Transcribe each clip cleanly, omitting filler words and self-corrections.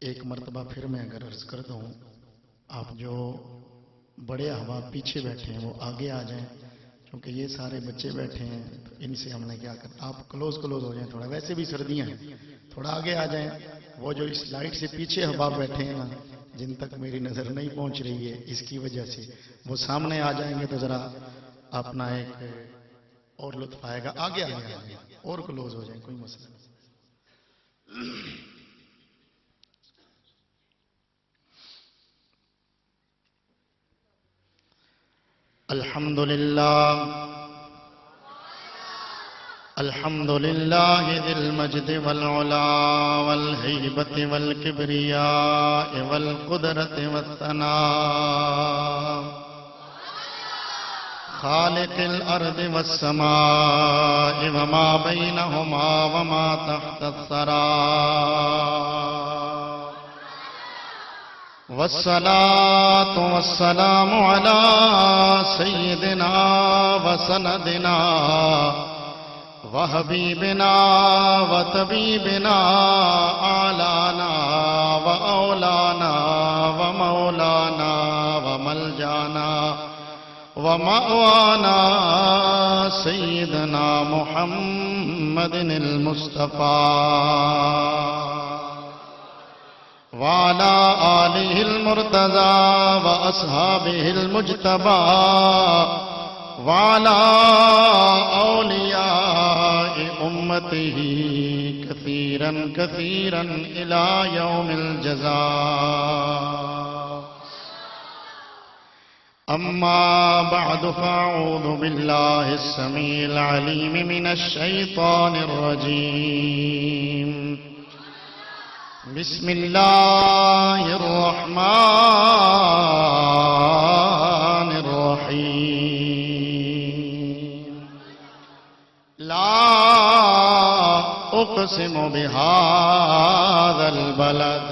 ایک مرتبہ پھر میں اگر عرض کرتا ہوں، آپ جو بڑے احباب پیچھے بیٹھے ہیں وہ آگے آ جائیں، کیونکہ یہ سارے بچے بیٹھے ہیں تو ان سے ہم نے کیا کرنا، آپ کلوز ہو جائیں تھوڑا، ویسے بھی سردیاں ہیں، تھوڑا آگے آ جائیں۔ وہ جو اس لائٹ سے پیچھے احباب بیٹھے ہیں نا، جن تک میری نظر نہیں پہنچ رہی ہے اس کی وجہ سے، وہ سامنے آ جائیں گے تو ذرا اپنا ایک اور لطف آئے گا۔ آگے آ جائیں اور کلوز ہو جائیں، کوئی مسئلہ نہیں۔ الحمد لله ذي المجد والعلا والهيبة والكبرياء والقدرة والثناء، خالق الأرض والسماء وما بينهما وما تحت الثرى، والصلاة والسلام على سيدنا وسندنا وحبيبنا وطبيبنا آلانا وأولانا ومولانا وملجانا ومأوانا سيدنا محمد المصطفى وعلى آله المرتضى وأصحابه المجتبى وعلى أولياء أمته كثيرا كثيرا إلى يوم الجزاء. أما بعد فأعوذ بالله السميع العليم من الشيطان الرجيم. بسم الله الرحمن الرحيم. لا أقسم بهذا البلد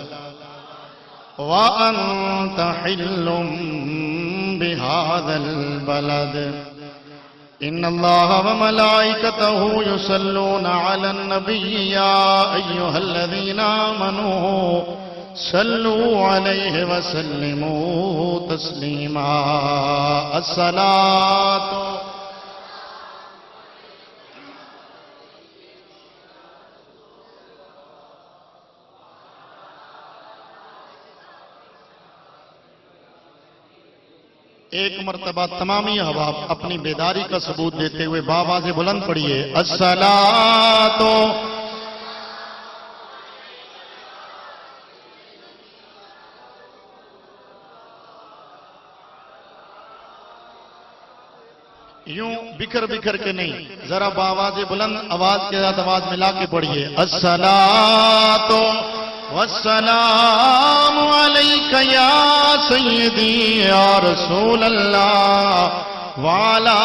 وأنت حل بهذا البلد. إن الله وملائكته يصلون على النبي يا أيها الذين آمنوا صلوا عليه وسلموا تسليما. الصلاة ایک مرتبہ تمامی احباب اپنی بیداری کا ثبوت دیتے ہوئے بآواز بلند پڑھیے الصلاۃ. یوں بکھر بکھر کے نہیں، ذرا بآواز بلند آواز کے ساتھ آواز ملا کے پڑھیے الصلاۃ والسلام علیک یا سیدی یا رسول اللہ وعلا.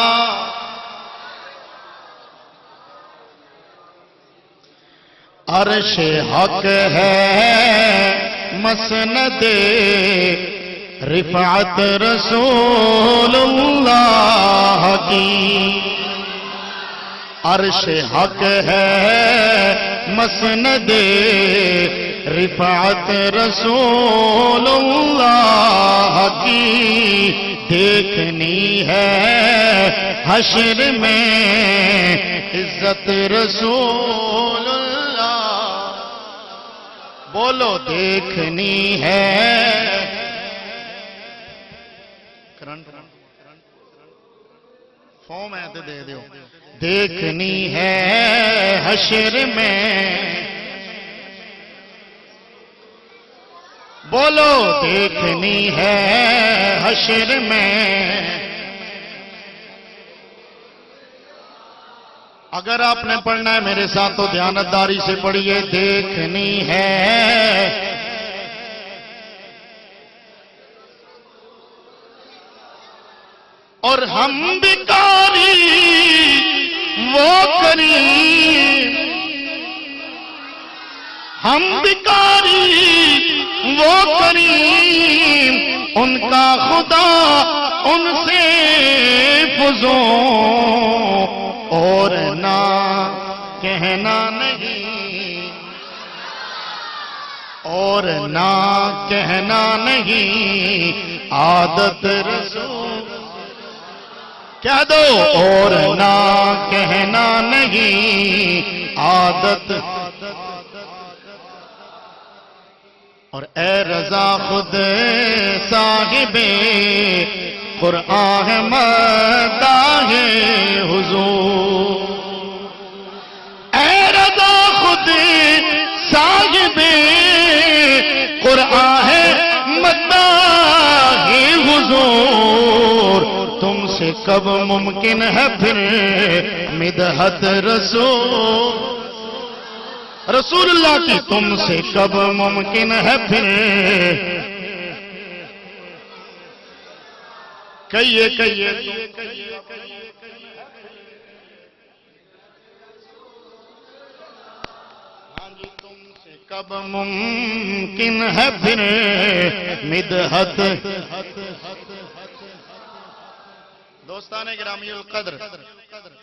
عرش حق ہے مسند رفعت رسول اللہ کی. عرش حق ہے مسند رفعت رسول اللہ کی. دیکھنی ہے حشر میں عزت رسول اللہ. بولو دیکھنی ہے فارم ہے تو دے دیو. دیکھنی ہے حشر میں، بولو دیکھنی ہے حشر میں. اگر آپ نے پڑھنا ہے میرے ساتھ تو دیانتداری سے پڑھیے. دیکھنی ہے اور ہم بیکاری وہ کریم، ہم بیکاری وہ کریم، ان کا خدا ان سے فزوں اور نہ کہنا نہیں، اور اور نہ کہنا نہیں عادت رسول، کہہ دو اور نہ کہنا نہیں عادت، اور اے رضا خود صاحب قرآن مداح حضور، اے رضا خود صاحب قرآن مداح حضور، تم سے کب ممکن ہے پھر مدحت رسول اللہ کی، تم سے کب ممکن ہے پھر کہیے کہیے ہاں جی، تم سے کب ممکن ہے پھر مدحت۔ دوستان گرامی القدر،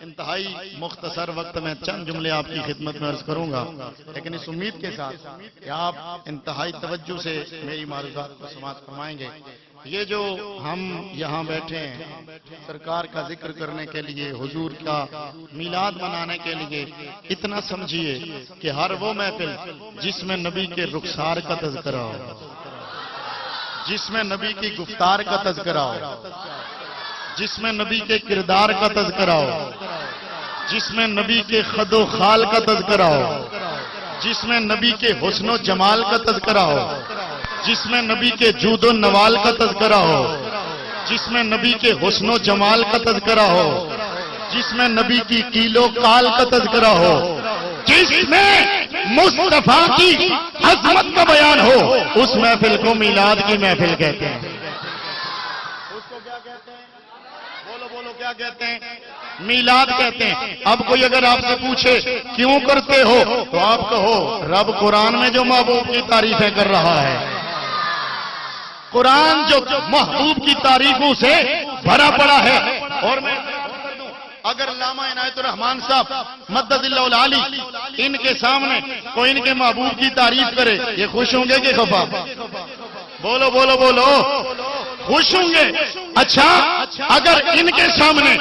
انتہائی مختصر وقت میں چند جملے آپ کی خدمت میں عرض کروں گا، لیکن اس امید کے ساتھ کہ آپ انتہائی توجہ سے میری معروضات کو سماعت فرمائیں گے۔ یہ جو ہم یہاں بیٹھے ہیں سرکار کا ذکر کرنے کے لیے، حضور کا میلاد منانے کے لیے، اتنا سمجھیے کہ ہر وہ محفل جس میں نبی کے رخسار کا تذکرہ ہو، جس میں نبی کی گفتار کا تذکرہ ہو، جس میں نبی کے کردار کا تذکرہ ہو، جس میں نبی کے خد و خال کا تذکرہ ہو، جس میں نبی کے حسن و جمال کا تذکرہ ہو، جس میں نبی کے جود و نوال کا تذکرہ ہو، جس میں نبی کے حسن و جمال کا تذکرہ ہو، جس میں نبی کی قیل و قال کا تذکرہ ہو، جس میں مصطفیٰ کی عظمت کا بیان ہو، اس محفل کو میلاد کی محفل کہتے ہیں۔ کیا کہتے ہیں؟ میلاد کہتے ہیں۔ اب کوئی اگر آپ سے پوچھے کیوں کرتے ہو تو آپ کہو رب قرآن میں جو محبوب کی تعریفیں کر رہا ہے، قرآن جو محبوب کی تعریفوں سے بھرا پڑا ہے۔ اور میں اگر علامہ عنایت الرحمان صاحب مدد اللہ العالی ان کے سامنے کوئی ان کے محبوب کی تعریف کرے، یہ خوش ہوں گے کہ خفا؟ بولو بولو بولو، خوش ہوں گے۔ اچھا، اگر ان کے سامنے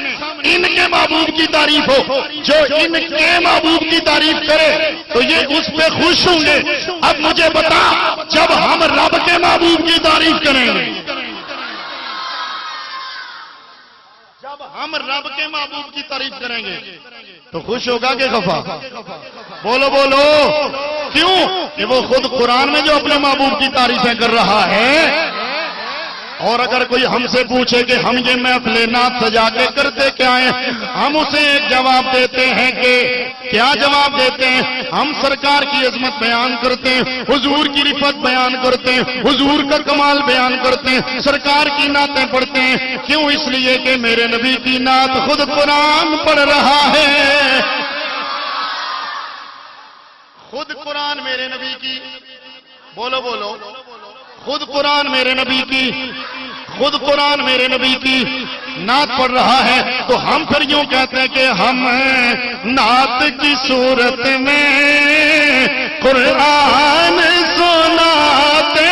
ان کے محبوب کی تعریف ہو، جو ان کے محبوب کی تعریف کرے تو یہ اس پہ خوش ہوں گے۔ اب مجھے بتا، جب ہم رب کے محبوب کی تعریف کریں گے، جب ہم رب کے محبوب کی تعریف کریں گے تو خوش ہوگا کہ خفا؟ بولو بولو، کیوں؟ کہ وہ خود قرآن میں جو اپنے محبوب کی تعریفیں کر رہا ہے۔ اور اگر کوئی ہم سے پوچھے کہ ہم یہ محفل نعت سجا کے کرتے کیا ہیں، ہم اسے ایک جواب دیتے ہیں کہ کیا جواب دیتے ہیں؟ ہم سرکار کی عظمت بیان کرتے ہیں، حضور کی رفعت بیان کرتے ہیں، حضور کا کمال بیان کرتے ہیں، سرکار کی نعتیں پڑھتے ہیں۔ کیوں؟ اس لیے کہ میرے نبی کی نعت خود قرآن پڑھ رہا ہے، خود قرآن میرے نبی کی، بولو بولو، خود قرآن میرے نبی کی، خود قرآن میرے نبی کی نعت پڑھ رہا ہے۔ تو ہم پھر یوں کہتے ہیں کہ ہم نعت کی صورت میں قرآن سناتے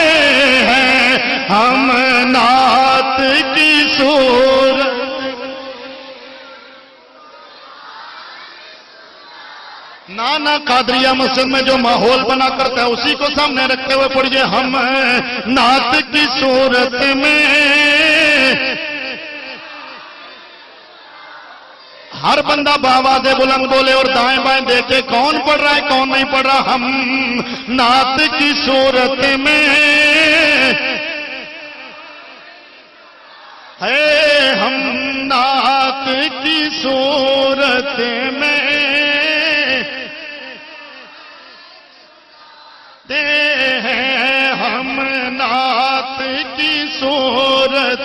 ہیں، ہم نعت کی صورت۔ نانا قادریہ مسجد میں جو ماحول بنا کرتا ہے اسی کو سامنے رکھتے ہوئے پڑھیے، ہم نعت کی صورت میں ہر بندہ بآواز بلند بولے اور دائیں بائیں دیکھے کون پڑھ رہا ہے کون نہیں پڑھ رہا۔ ہم نعت کی صورت میں ہے، ہم نعت کی صورت میں ہیں، ہم نعت کی صورت۔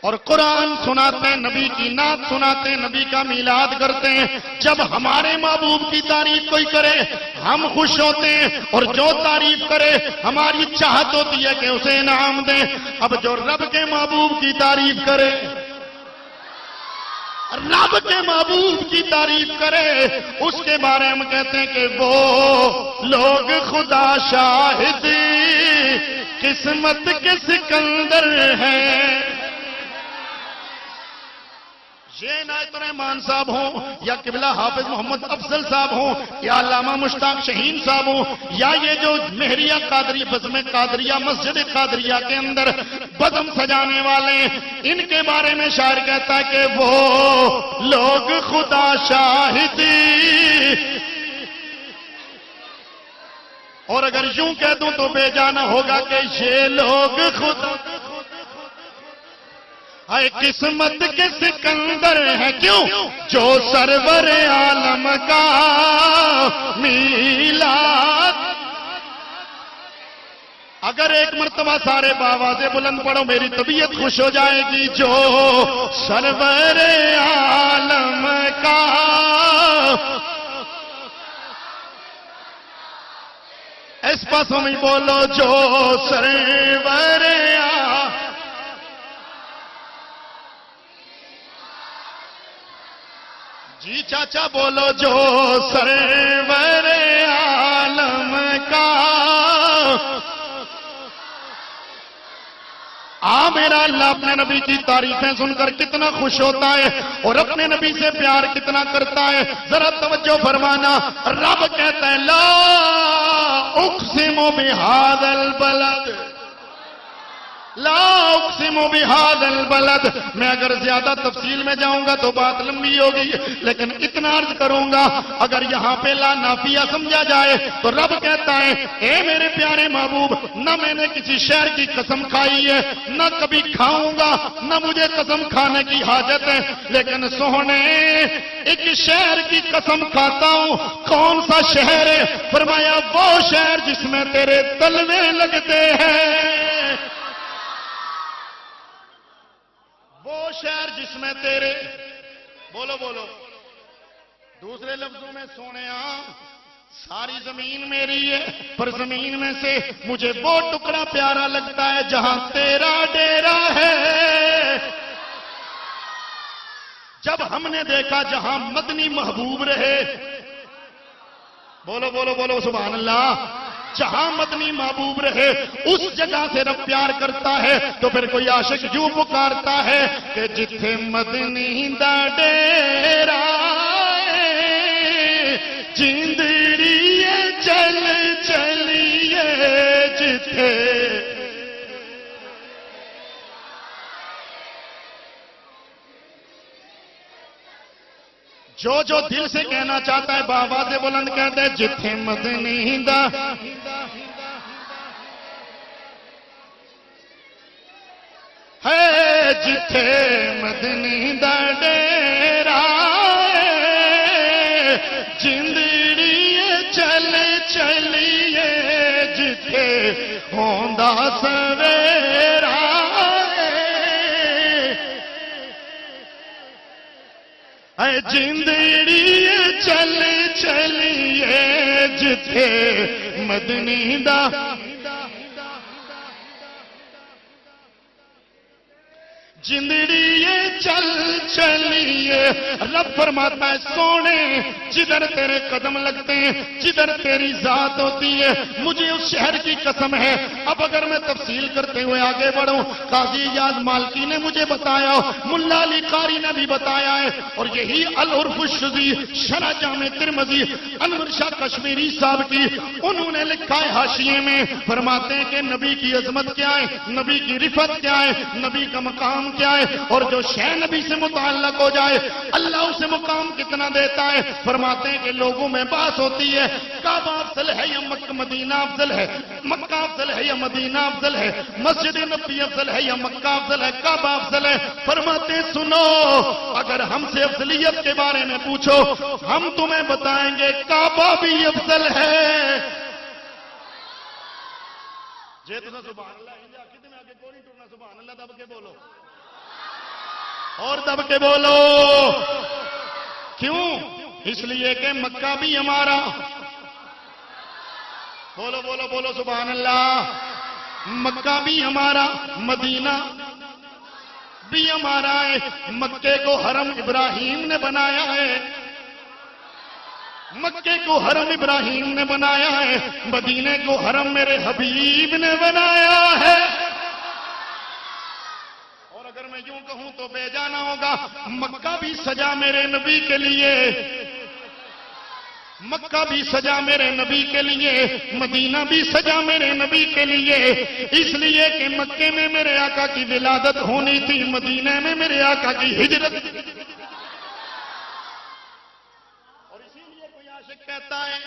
اور قرآن سناتے ہیں، نبی کی نعت سناتے ہیں، نبی کا میلاد کرتے ہیں۔ جب ہمارے محبوب کی تعریف کوئی کرے ہم خوش ہوتے ہیں، اور جو تعریف کرے ہماری چاہت ہوتی ہے کہ اسے انعام دیں۔ اب جو رب کے محبوب کی تعریف کرے رب کے محبوب کی تعریف کرے اس کے بارے میں کہتے ہیں کہ وہ لوگ خدا شاہد قسمت کے سکندر ہیں. یہ عنایت الرحمان صاحب ہوں یا قبلہ حافظ محمد افضل صاحب ہوں یا علامہ مشتاق شہین صاحب ہوں یا یہ جو مہریہ قادری بزم قادریہ مسجد قادریہ کے اندر بزم سجانے والے ہیں، ان کے بارے میں شاعر کہتا ہے کہ وہ لوگ خدا شاہدی. اور اگر یوں کہہ دوں تو بے جانا ہوگا کہ یہ لوگ خدا اے قسمت کے سکندر ہیں. کیوں؟ جو سرور عالم کا میلاد. اگر ایک مرتبہ سارے باوازے بلند پڑھو میری طبیعت خوش ہو جائے گی. جو سرور عالم کا اس پاسوں میں بولو جو سرور جی چاچا بولو جو سرور عالم کا. میرا اللہ اپنے نبی کی تعریفیں سن کر کتنا خوش ہوتا ہے اور اپنے نبی سے پیار کتنا کرتا ہے. ذرا توجہ فرمانا. رب کہتا ہے لا اقسم بہذا البلد، لا اقسم بہذا البلد. میں اگر زیادہ تفصیل میں جاؤں گا تو بات لمبی ہوگی، لیکن اتنا عرض کروں گا اگر یہاں پہ لا نافیہ سمجھا جائے تو رب کہتا ہے اے میرے پیارے محبوب، نہ میں نے کسی شہر کی قسم کھائی ہے نہ کبھی کھاؤں گا، نہ مجھے قسم کھانے کی حاجت ہے، لیکن سونے ایک شہر کی قسم کھاتا ہوں. کون سا شہر ہے؟ فرمایا وہ شہر جس میں تیرے تلوے لگتے ہیں، وہ شہر جس میں تیرے بولو بولو. دوسرے لفظوں میں سونیا ساری زمین میری ہے، پر زمین میں سے مجھے وہ ٹکڑا پیارا لگتا ہے جہاں تیرا ڈیرا ہے. جب ہم نے دیکھا جہاں مدنی محبوب رہے، بولو بولو بولو سبحان اللہ، جہاں مدنی محبوب رہے اس جگہ سے رب پیار کرتا ہے تو پھر کوئی عاشق یوں پکارتا ہے کہ جتھے مدنی دا ڈیرا جندڑی چل چلیے جتھے. جو دل سے کہنا چاہتا ہے باواز بلند کہتے ہیں جتھے مدنی دا ہے، جتھے مدنی دا ڈیرا جندڑی چل چلیے جتھے ہوندا سویرا. اے جندڑی چل چلیے جتھے مدنی دا. جندڑی چل چلیے. رب فرماتا ہے سونے جدھر تیرے قدم لگتے ہیں، جدھر تیری ذات ہوتی ہے، مجھے اس شہر کی قسم ہے. اب اگر میں تفصیل کرتے ہوئے آگے بڑھوں، قاضی اجاز مالکی نے مجھے بتایا، ملا علی قاری نے بھی بتایا ہے، اور یہی العرف الشذی شرح جامع ترمذی انور شاہ کشمیری صاحب کی انہوں نے لکھا ہے حاشیے میں، فرماتے ہیں کہ نبی کی عظمت کیا ہے، نبی کی رفعت کیا ہے، نبی کا مقام کیا ہے، اور جو شے نبی سے متعلق ہو جائے اللہ اسے مقام کتنا دیتا ہے. فرماتے ہیں کہ لوگوں میں بات ہوتی ہے کعبہ افضل ہے یا مکہ مدینہ افضل ہے، مکہ افضل ہے یا مدینہ افضل ہے، مسجد نبی افضل ہے یا مکہ افضل ہے، کعبہ افضل ہے. فرماتے ہیں سنو اگر ہم سے افضلیت کے بارے میں پوچھو ہم تمہیں بتائیں گے کعبہ بھی افضل ہے. جے تو سبحان اللہ کتنے میں آگے کوئی ٹرنا سبحان اللہ دب کے بولو اور دب کے بولو. کیوں؟ اس لیے کہ مکہ بھی ہمارا، بولو بولو بولو سبحان اللہ، مکہ بھی ہمارا، مدینہ بھی ہمارا ہے. مکے کو حرم ابراہیم نے بنایا ہے, مکے کو حرم ابراہیم نے بنایا ہے, مدینے کو حرم میرے حبیب نے بنایا ہے. اور اگر میں یوں کہوں تو بے جانا ہوگا, مکہ بھی سجا میرے نبی کے لیے, مکہ بھی سجا میرے نبی کے لیے, مدینہ بھی سجا میرے نبی کے لیے, اس لیے کہ مکے میں میرے آقا کی ولادت ہونی تھی, مدینہ میں میرے آقا کی ہجرت. اور اسی لیے کوئی عاشق کہتا ہے,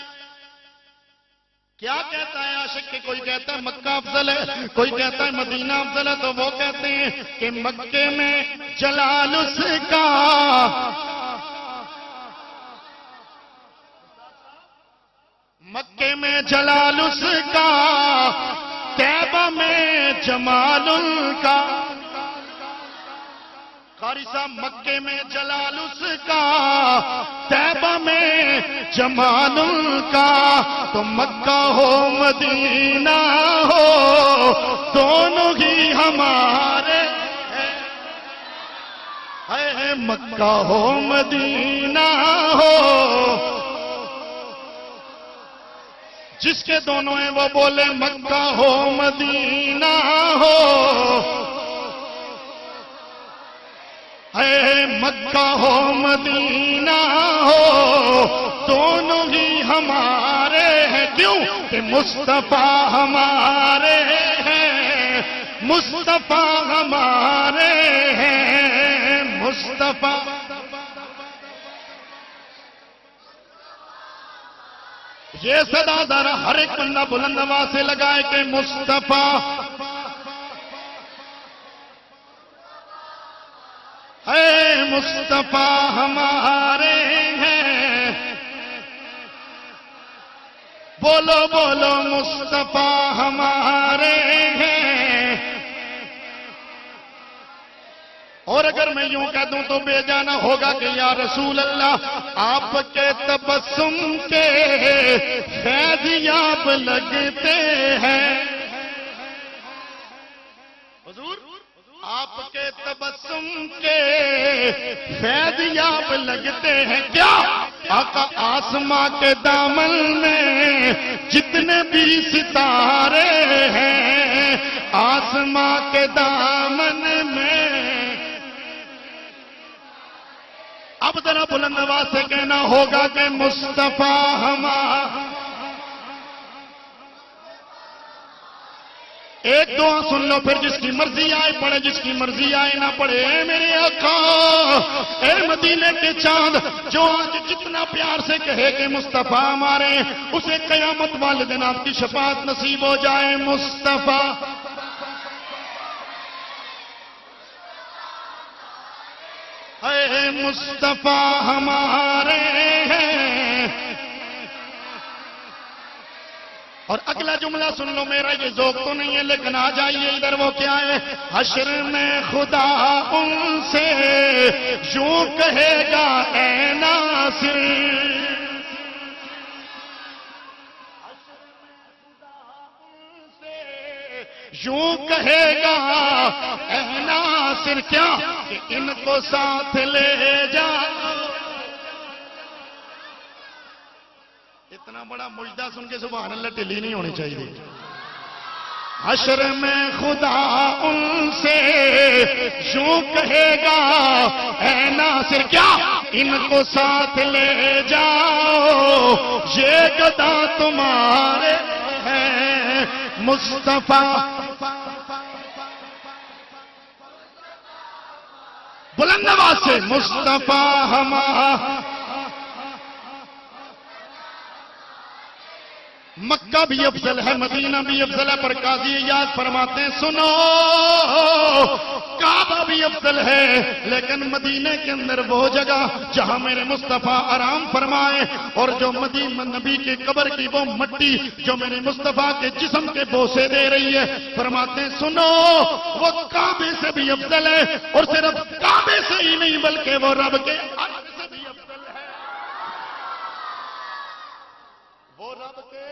کیا کہتا ہے عاشق کہ کوئی کہتا ہے مکہ افضل ہے, کوئی کہتا ہے مدینہ افضل ہے, تو وہ کہتے ہیں کہ مکے میں جلال اس کا, مکے میں جلال اس کا, طیبہ میں جمال ان کا. قاری صاحب مکے میں جلال اس کا, طیبہ میں جمال ان کا, تو مکہ ہو مدینہ ہو دونوں ہی ہمارے ہیں, مکہ ہو مدینہ ہو. جس کے دونوں ہیں وہ بولے مکہ ہو مدینہ ہو, اے مکہ ہو مدینہ ہو دونوں ہی ہمارے ہیں. کیوں کہ مصطفیٰ ہمارے ہیں, مصطفیٰ ہمارے ہیں, مصطفیٰ. یہ صدا ذرا ہر ایک بندہ بلند آواز سے لگائے کہ مصطفیٰ, اے مصطفیٰ ہمارے ہیں. بولو بولو مصطفیٰ ہمارے ہیں. اور اگر میں یوں کہہ دوں تو بے جانا ہوگا کہ یا رسول اللہ آپ کے تبسم کے فیضیاب لگتے ہیں. حضور آپ کے تبسم کے فیضیاب لگتے ہیں. کیا آقا آسماں کے دامن میں جتنے بھی ستارے ہیں, آسماں کے دامن میں. اب ذرا بلند آواز سے کہنا ہوگا کہ مصطفیٰ ہمارا. ایک دعا سن لو پھر جس کی مرضی آئے پڑھے, جس کی مرضی آئے نہ پڑھے. اے میرے آقا, اے مدینے کے چاند, جو آج جتنا پیار سے کہے کہ مصطفیٰ ہمارے, اسے قیامت والے دن آپ کی شفاعت نصیب ہو جائے. مصطفیٰ اے مصطفیٰ ہمارے ہیں. اور اگلا جملہ سن لو, میرا یہ ذوق تو نہیں ہے لیکن آ جائیے ادھر. وہ کیا ہے؟ حشر میں خدا ان سے یوں کہے گا اے ناصر, یوں کہے گا اے ناصر. کیا کہ ان کو ساتھ لے جا. اتنا بڑا مجدہ سن کے سبحان اللہ ٹلی نہیں ہونی چاہیے. حشر میں خدا ان سے یوں کہے گا اے ناصر. کیا ان کو ساتھ لے جاؤ, یہ گدا تمہارے ہیں. مصطفیٰ بلند آواز سے مصطفیٰ ہمارا. مکہ بھی افضل ہے, مدینہ بھی افضل ہے, پر قاضی یاد فرماتے ہیں سنو, کعبہ بھی افضل ہے لیکن مدینے کے اندر وہ جگہ جہاں میرے مصطفیٰ آرام فرمائے, اور جو مدینہ نبی کی قبر کی وہ مٹی جو میرے مصطفیٰ کے جسم کے بوسے دے رہی ہے, فرماتے ہیں سنو, وہ کعبے سے بھی افضل ہے, اور صرف کعبے سے ہی نہیں بلکہ وہ رب کے عرش سے بھی افضل ہے. وہ رب کے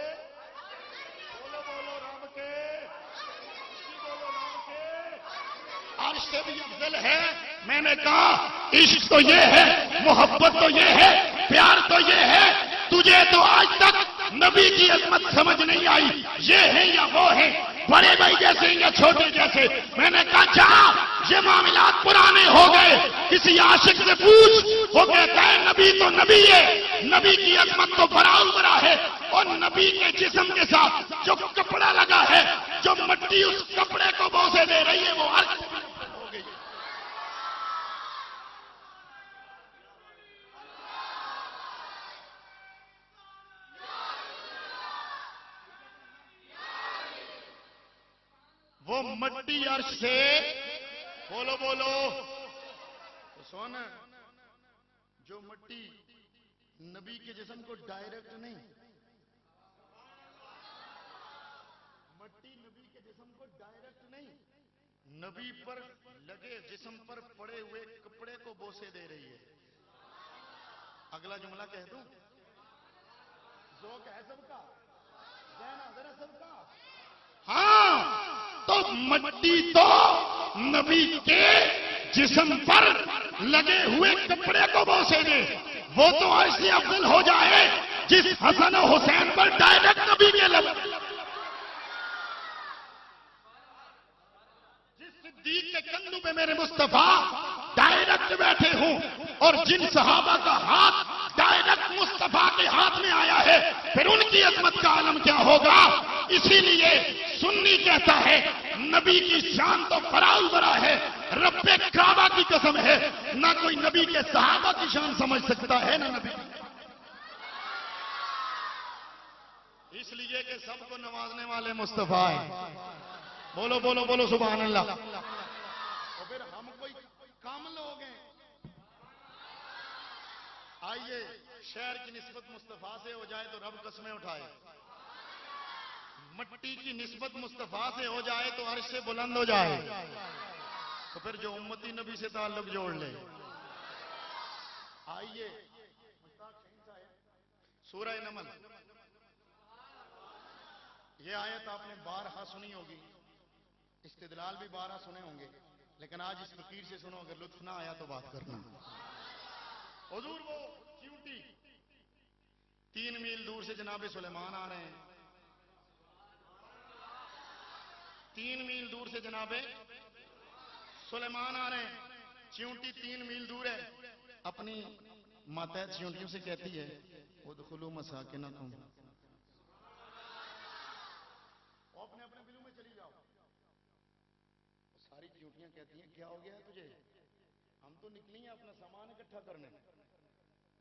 عرش سے بھی افضل ہے. میں نے کہا عشق تو یہ ہے, محبت تو یہ ہے, پیار تو یہ ہے, تجھے تو آج تک نبی کی عظمت سمجھ نہیں آئی. یہ ہے یا وہ ہے, بڑے بھائی جیسے یا چھوٹے جیسے. میں نے کہا جا, یہ معاملات پرانے ہو گئے, کسی عاشق سے پوچھ, وہ کہتا ہے نبی تو نبی ہے, نبی کی عظمت تو براؤ برا ہے. اور نبی کے جسم کے ساتھ جو کپڑا لگا ہے, جو مٹی اس کپڑے کو بوسے دے رہی ہے, وہ عرش سے بھی ہو گئی. وہ مٹی عرش سے, بولو بولو تو سونا, جو مٹی نبی کے جسم کو ڈائریکٹ نہیں, مٹی نبی کے جسم کو ڈائریکٹ نہیں, نبی پر لگے جسم پر پڑے ہوئے کپڑے کو بوسے دے رہی ہے. اگلا جملہ کہہ دوں, ذوق ہے سب کا, ذہن حاضر ہے سب کا. ہاں تو مٹی تو نبی کے جسم پر لگے ہوئے کپڑے کو بوسے دے, وہ تو ایسے افضل ہو جائے جس حسن و حسین پر ڈائریکٹ نبی کے لب, جس صدیق کے کندھوں پہ میرے مصطفیٰ ڈائریکٹ بیٹھے ہوں, اور جن صحابہ کا ہاتھ ڈائریکٹ مصطفیٰ کے ہاتھ میں آیا ہے, پھر ان کی عظمت کا عالم کیا ہوگا. اسی لیے سنی کہتا ہے نبی کی شان تو فراؤ برا ہے, رب کعبہ کی قسم ہے, نہ کوئی نبی کے صحابہ کی شان سمجھ سکتا ہے نہ نبی. اس لیے کہ سب کو نوازنے والے مصطفیٰ ہیں. بولو بولو بولو سبحان اللہ. تو پھر ہم کوئی کام لوگ ہیں. آئیے شہر کی نسبت مصطفیٰ سے ہو جائے تو رب قسمیں اٹھائے, مٹی کی نسبت مصطفیٰ سے ہو جائے تو عرش سے بلند ہو جائے. تو پھر جو امتی نبی سے تعلق جوڑ لے. آئیے سورہ نمل, یہ آیت آپ نے بارہا سنی ہوگی, استدلال بھی بارہا سنے ہوں گے, لیکن آج اس فقیر سے سنو, اگر لطف نہ آیا تو بات کرنا. حضور وہ چیونٹی 3 میل دور سے جناب سلیمان آ رہے ہیں, 3 میل دور سے جناب سلیمان آ رہے ہیں. چیونٹی 3 میل دور ہے, اپنی ماتحت چیونٹیوں سے کہتی ہے ادخلوا مساکنکم, اپنے اپنے بلوں میں چلی جاؤ. ساری چیونٹیاں کہتی ہیں کیا ہو گیا ہے تجھے, ہم تو نکلی ہیں اپنا سامان اکٹھا کرنے,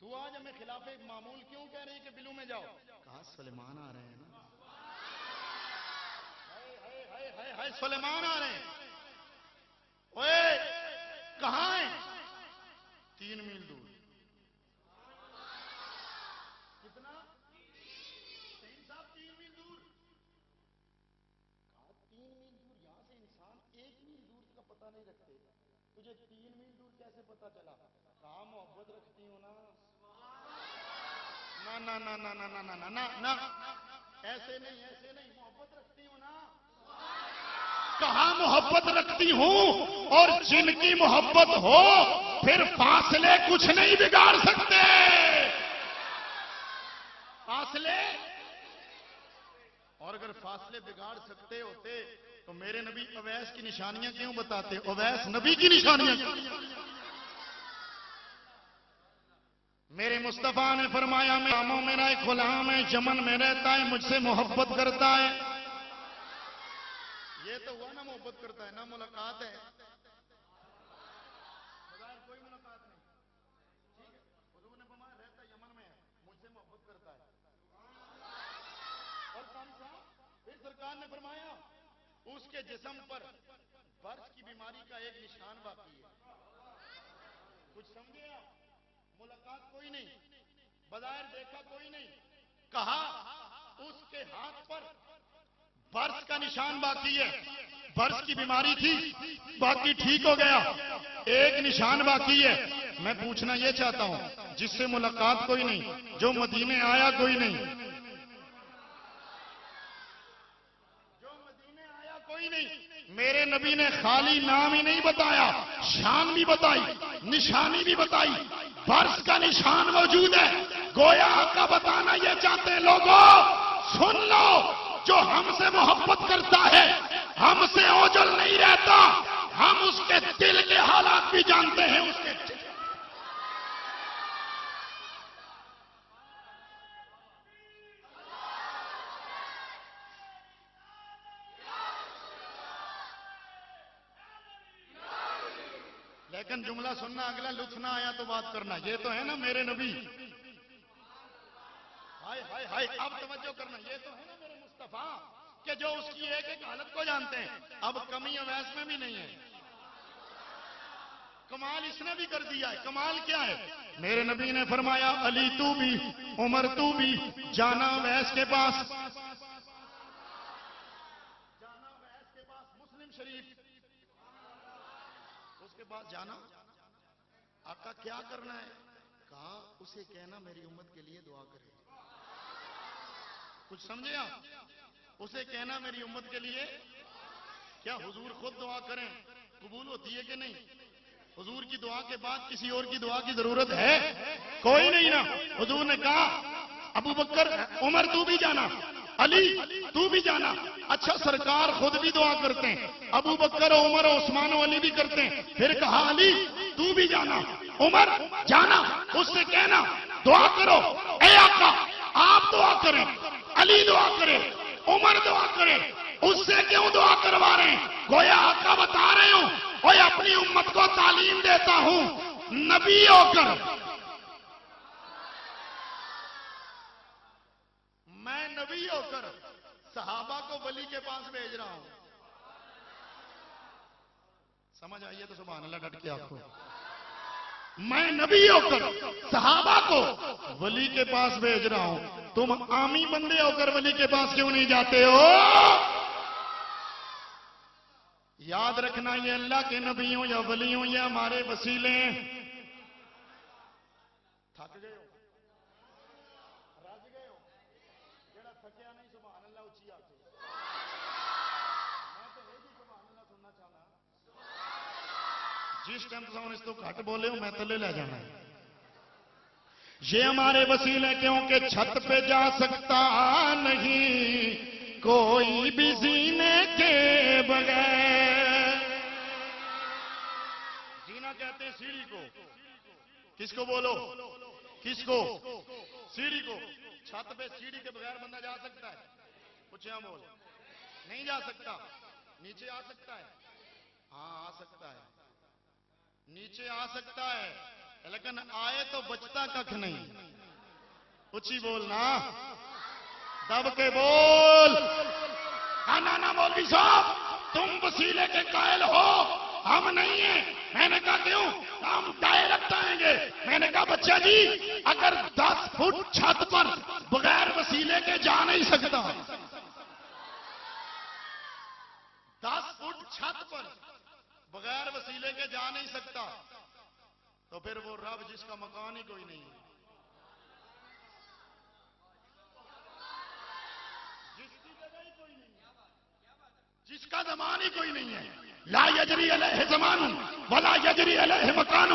تو آج ہمیں خلاف ایک معمول کیوں کہہ رہی کہ بلوں میں جاؤ. کہا سلیمان آ رہے ہیں نا, سلیمان آ رہے ہیں. اوے کہاں ہیں, 3 میل دور. کتنا, 3 میل دور. کہا 3 میل دور, یہاں سے انسان 1 میل دور کا پتہ نہیں رکھتے, تجھے 3 میل دور کیسے پتا چلا. کہا محبت رکھتی ہوں نا. نہ نہ نہ نہ نہ نہ نہ نہ, ایسے نہیں ایسے نہیں, محبت رکھتی ہوں نا. کہاں محبت رکھتی ہوں, اور جن کی محبت ہو پھر فاصلے کچھ نہیں بگاڑ سکتے. فاصلے, اور اگر فاصلے بگاڑ سکتے ہوتے تو میرے نبی اویس کی نشانیاں کیوں بتاتے. اویس نبی کی نشانیاں. میرے مصطفیٰ نے فرمایا میرا ایک غلام ہے, یمن میں رہتا ہے, مجھ سے محبت کرتا ہے. یہ تو ہوا نا محبت کرتا ہے, نہ ملاقات ہے, کوئی ملاقات نہیں. ٹھیک ہے, حضور نے فرمایا رہتا یمن میں ہے, مجھ سے محبت کرتا ہے. اور کون سا, پھر سرکار نے فرمایا اس کے جسم پر برس کی بیماری کا ایک نشان باقی ہے. کچھ سمجھے آپ, ملاقات کوئی نہیں, بظاہر دیکھا کوئی نہیں. کہا اس کے ہاتھ پر برس کا نشان باقی ہے. برس کی بیماری تھی, باقی ٹھیک ہو گیا, ایک نشان باقی ہے. میں پوچھنا یہ چاہتا ہوں, جس سے ملاقات کوئی نہیں, جو مدینے آیا کوئی نہیں, جو مدینے آیا کوئی نہیں نہیں، میرے نبی نے خالی نام ہی نہیں بتایا، شان بھی بتائی، نشانی بھی بتائی، برس کا نشان موجود ہے۔ گویا آقا بتانا یہ چاہتے ہیں لوگوں سن لو، جو ہم سے محبت کرتا ہے ہم سے اوجل نہیں رہتا، ہم اس کے دل کے حالات بھی جانتے ہیں، اس کے لیکن جملہ سننا اگلا لطف نہ آیا تو بات کرنا، یہ تو ہے نا میرے نبی، ہائے ہائے ہائے، اب توجہ کرنا، یہ تو ہے نا میرے مصطفیٰ کہ جو اس کی ایک ایک حالت کو جانتے ہیں۔ اب کمی اویس میں بھی نہیں ہے، کمال اس نے بھی کر دیا ہے۔ کمال کیا ہے؟ میرے نبی نے فرمایا علی تو بھی، عمر تو بھی، جانا اویس کے پاس، جانا اویس کے پاس، مسلم شریف، اس کے پاس جانا۔ آقا کیا کرنا ہے؟ کہا اسے کہنا میری امت کے لیے دعا کرے۔ کچھ سمجھے آپ؟ اسے کہنا میری امت کے لیے۔ کیا حضور خود دعا کریں قبول ہوتی ہے کہ نہیں؟ حضور کی دعا کے بعد کسی اور کی دعا کی ضرورت ہے؟ کوئی نہیں نا۔ حضور نے کہا ابو بکر عمر تو بھی جانا، علی تو بھی جانا۔ اچھا سرکار خود بھی دعا کرتے ہیں، ابو بکر عمر عثمان و علی بھی کرتے ہیں، پھر کہا علی تو بھی جانا، عمر جانا، اس سے کہنا دعا کرو، اے آقا آپ دعا کریں، علی دعا کرے، عمر دعا کرے، اس سے کیوں دعا کروا رہے ہیں؟ گویا آقا بتا رہے ہوں اوے اپنی امت کو تعلیم دیتا ہوں، نبی ہو کر میں نبی ہو کر صحابہ کو ولی کے پاس بھیج رہا ہوں۔ سمجھ آئیے تو سبحان اللہ ڈٹ کے آپ کو۔ میں نبی ہو کر صحابہ کو ولی کے پاس بھیج رہا ہوں، تم عامی بندے ہو کر ولی کے پاس کیوں نہیں جاتے ہو؟ یاد رکھنا یہ اللہ کے نبیوں یا ولیوں یا ہمارے وسیلے ہیں۔ تھک گئے ہو، رج گئے ہو، جڑا تھکیا نہیں سبحان اللہ اچھی آتے، میں تو یہ بھی سبحان اللہ سننا چاہنا، جس ٹائم تو اس تو گھٹ بولے ہو میں تلے لے جانا ہے۔ یہ ہمارے وسیلے کیونکہ چھت پہ جا سکتا نہیں کوئی بھی زینے کے بغیر۔ زینہ کہتے ہیں سیڑھی کو، کس کو بولو، کس کو؟ سیڑھی کو۔ چھت پہ سیڑھی کے بغیر بندہ جا سکتا ہے؟ پوچھیں بول، نہیں جا سکتا۔ نیچے آ سکتا ہے؟ ہاں آ سکتا ہے، نیچے آ سکتا ہے، لیکن آئے تو بچتا ککھ نہیں۔ اچھی بولنا، دب کے بول۔ نانا مولوی صاحب تم وسیلے کے قائل ہو، ہم نہیں ہیں۔ میں نے کہا کیوں؟ ہم ڈائریکٹ آئیں گے۔ میں نے کہا بچہ جی اگر 10 فٹ چھت پر بغیر وسیلے کے جا نہیں سکتا، 10 فٹ چھت پر بغیر وسیلے کے جا نہیں سکتا، تو پھر وہ رب جس کا مکان ہی کوئی نہیں ہے، جس کا زمان ہی کوئی نہیں ہے۔ لا یجری علیہ زمان ولا یجری علیہ مکان،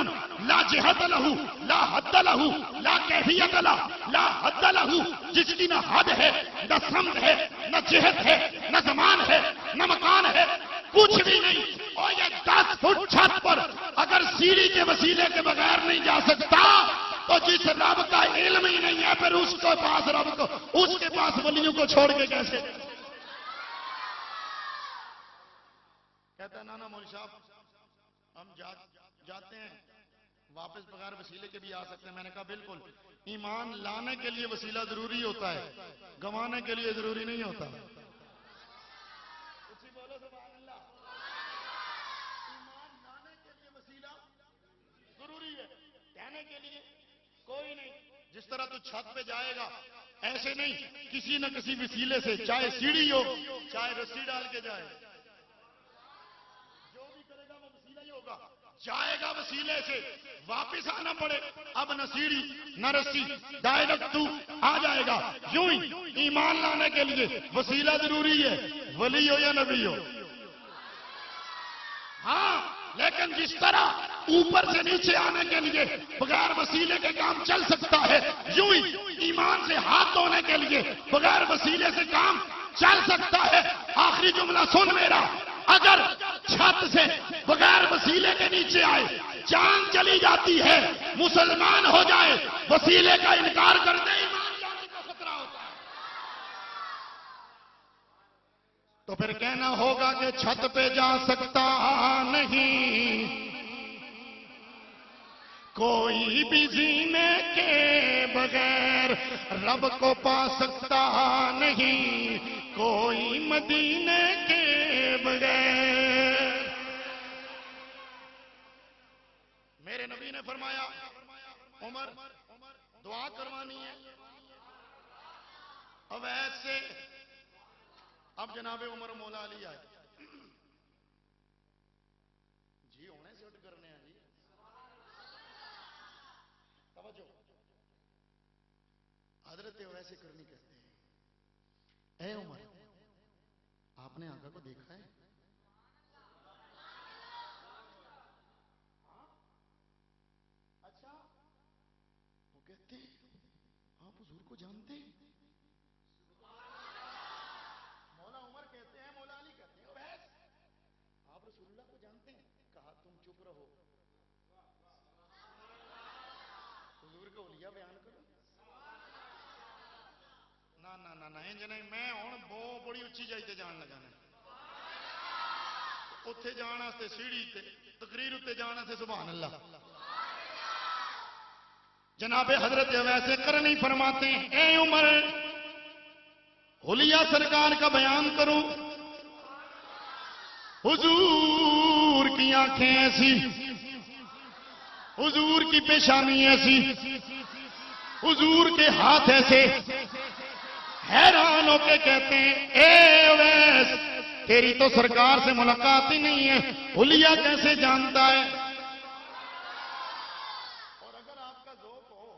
لا جہت لہو لا حد لہو لا کیفیت لا حد لہو، جس کی نہ حد ہے نہ سمت ہے نہ جہت ہے نہ زمان ہے نہ مکان ہے، کچھ بھی نہیں۔ اور یہ 10 فٹ چھت پر اگر سیڑھی کے وسیلے کے بغیر نہیں جا سکتا تو جس رب کا علم ہی نہیں ہے پھر اس کے پاس رب کو، اس کے پاس ولیوں کو چھوڑ کے کیسے؟ کہتا ہے نانا مولوی صاحب ہم جاتے ہیں واپس بغیر وسیلے کے بھی آ سکتے ہیں۔ میں نے کہا بالکل، ایمان لانے کے لیے وسیلہ ضروری ہوتا ہے، گنوانے کے لیے ضروری نہیں ہوتا۔ اچھی بولو سبحان اللہ۔ ایمان لانے کے لیے وسیلہ ضروری ہے، کہنے کے لیے کوئی نہیں۔ جس طرح تو چھت پہ جائے گا ایسے نہیں، کسی نہ کسی وسیلے سے، چاہے سیڑھی ہو چاہے رسی ڈال کے جائے، جائے گا وسیلے سے، واپس آنا پڑے، اب نہ سیڑھی نہ رسی، ڈائریکٹ تو آ جائے گا۔ یوں ہی ایمان لانے کے لیے وسیلہ ضروری ہے، ولی ہو یا نبی ہو۔ لیکن جس طرح اوپر سے نیچے آنے کے لیے بغیر وسیلے کے کام چل سکتا ہے، یوں ہی ایمان سے ہاتھ دھونے کے لیے بغیر وسیلے سے کام چل سکتا ہے۔ آخری جملہ سن میرا، اگر چھت سے بغیر وسیلے کے نیچے آئے، جان چلی جاتی ہے، مسلمان ہو جائے، وسیلے کا انکار کر دے، ایمان جانے کا خطرہ ہوتا ہے۔ تو پھر کہنا ہوگا کہ چھت پہ جا سکتا نہیں کوئی بھی زینے کے بغیر، رب کو پا سکتا نہیں کوئی مدینے کے بغیر۔ میرے نبی نے فرمایا عمر دعا کروانی ہے، اب ایسے اب جناب عمر مولا علی آئے، جی ہونے سے اٹھ کرنے ہیں، جی توجہ، حضرت ویسے کرنی کہتے ہیں، اے عمر آپ نے آقا کو دیکھا ہے؟ اچھا، وہ کہتے ہیں آپ حضور کو جانتے ہیں؟ مولا عمر کہتے ہیں، مولا علی کہتے ہیں، ویس آپ رسول اللہ کو جانتے ہیں؟ کہا تم چپ رہو، حضور کو اولیاء بیان کرو۔ نہیں جنہیں میں ہوں بہت بڑی اچھی جائی تے جان لگا نا، اتنے جان واسطے سیڑھی تے تقریر اتنے جان واسطے سبحان اللہ۔ جناب حضرت ویسے کرنی فرماتے ہیں، اے عمر اولیاء سرکار کا بیان کروں، حضور کی آنکھیں ایسی، حضور کی پیشانی ایسی، حضور کے ہاتھ ایسے، حیران ہو کے کہتے ہیں اے اویس تیری تو سرکار سے ملاقات ہی نہیں ہے، اولیاء کیسے جانتا ہے؟ اور اگر آپ کا ذوق ہو،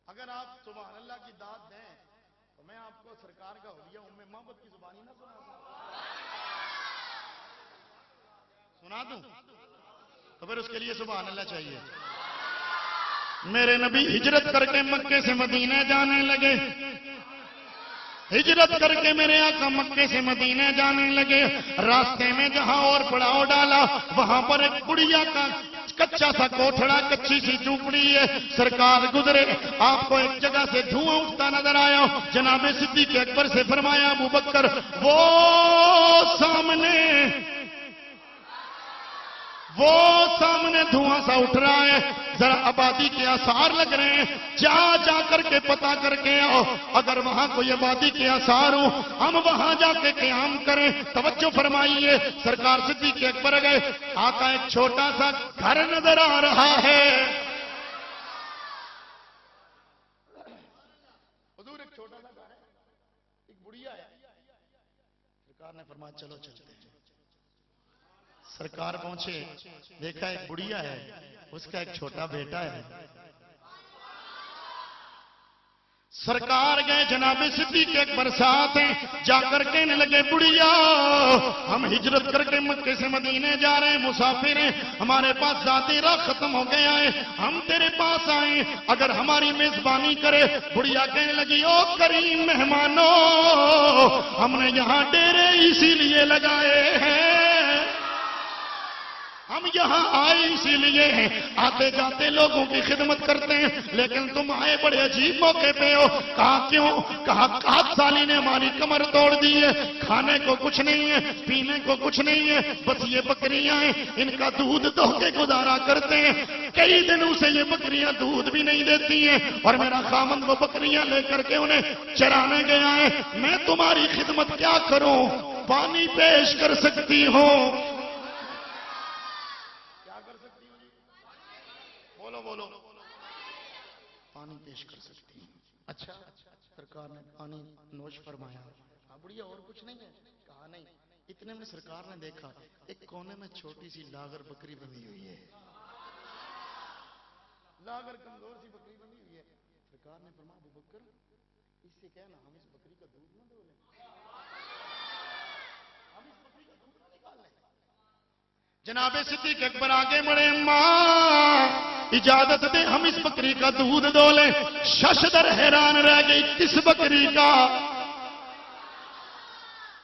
اگر آپ سبحان اللہ کی داد دیں تو میں آپ کو سرکار کا اولیاء محمد کی زبانی نہ سنا دوں تو پھر اس کے لیے سبحان اللہ چاہیے۔ میرے نبی ہجرت کر کے مکے سے مدینے جانے لگے، ہجرت کر کے میرے آقا مکے سے مدینے جانے لگے، راستے میں جہاں اور پڑاؤ ڈالا وہاں پر ایک بڑھیا کا کچا سا کوٹھڑا، کچی سی چوپڑی ہے، سرکار گزرے، آپ کو ایک جگہ سے دھواں اٹھتا نظر آیا، جناب صدیق اکبر سے فرمایا ابو بکر وہ سامنے دھواں سا اٹھ رہا ہے، ذرا آبادی کے آثار لگ رہے ہیں، جا کر کے پتا کر کے آؤ، اگر وہاں کوئی آبادی کے آثار ہوں ہم وہاں جا کے قیام کریں۔ توجہ فرمائیے، سرکار صدیق اکبر گئے، آقا ایک چھوٹا سا گھر نظر آ رہا ہے، حضور ایک چھوٹا سا گھر ہے، ایک بڑھیا ہے، سرکار نے فرمایا چلو چلتے ہیں۔ سرکار پہنچے، دیکھا ایک بڑھیا ہے، اس کا ایک چھوٹا بیٹا ہے، سرکار گئے جناب صدیق اکبر ساتھ ہیں، جا کر کہنے لگے بڑھیا ہم ہجرت کر کے مکے سے مدینے جا رہے ہیں، مسافر ہیں، ہمارے پاس ذاتی راہ ختم ہو گیا ہے، ہم تیرے پاس آئے اگر ہماری میزبانی کرے۔ بڑھیا کہنے لگی او کریم مہمانوں، ہم نے یہاں ڈیرے اسی لیے لگائے ہیں، ہم یہاں آئے اسی لیے ہیں، آتے جاتے لوگوں کی خدمت کرتے ہیں، لیکن تم آئے بڑے عجیب موقع پہ ہو۔ کہا کیوں؟ کہا 7 سالی نے ہماری کمر توڑ دی ہے، کھانے کو کچھ نہیں ہے، پینے کو کچھ نہیں ہے، بس یہ بکریاں ہیں، ان کا دودھ دو کے گزارا کرتے ہیں، کئی دنوں سے یہ بکریاں دودھ بھی نہیں دیتی ہیں، اور میرا خامند وہ بکریاں لے کر کے انہیں چرانے گیا ہے، میں تمہاری خدمت کیا کروں؟ پانی پیش کر سکتی ہوں؟ بولو پانی پیش کر سکتی ہوں؟ اچھا، سرکار نے پانی نوش فرمایا، بڑھیا اور کچھ نہیں ہے؟ کہا نہیں۔ اتنے میں سرکار نے دیکھا ایک کونے میں چھوٹی سی لاغر بکری بندھی ہوئی ہے، لاغر کمزور سی بکری بندھی ہوئی ہے، سرکار نے فرمایا ابو بکر اس سے کہنا ہم اس بکری کا دودھ نہ دو لیں، ہم اس بکری کا دودھ نہ نکال لیں۔ جناب صدیق اکبر آگے بڑھے، ماں اجازت دے ہم اس بکری کا دودھ دو لیں۔ ششدر حیران رہ گئی، کس بکری کا؟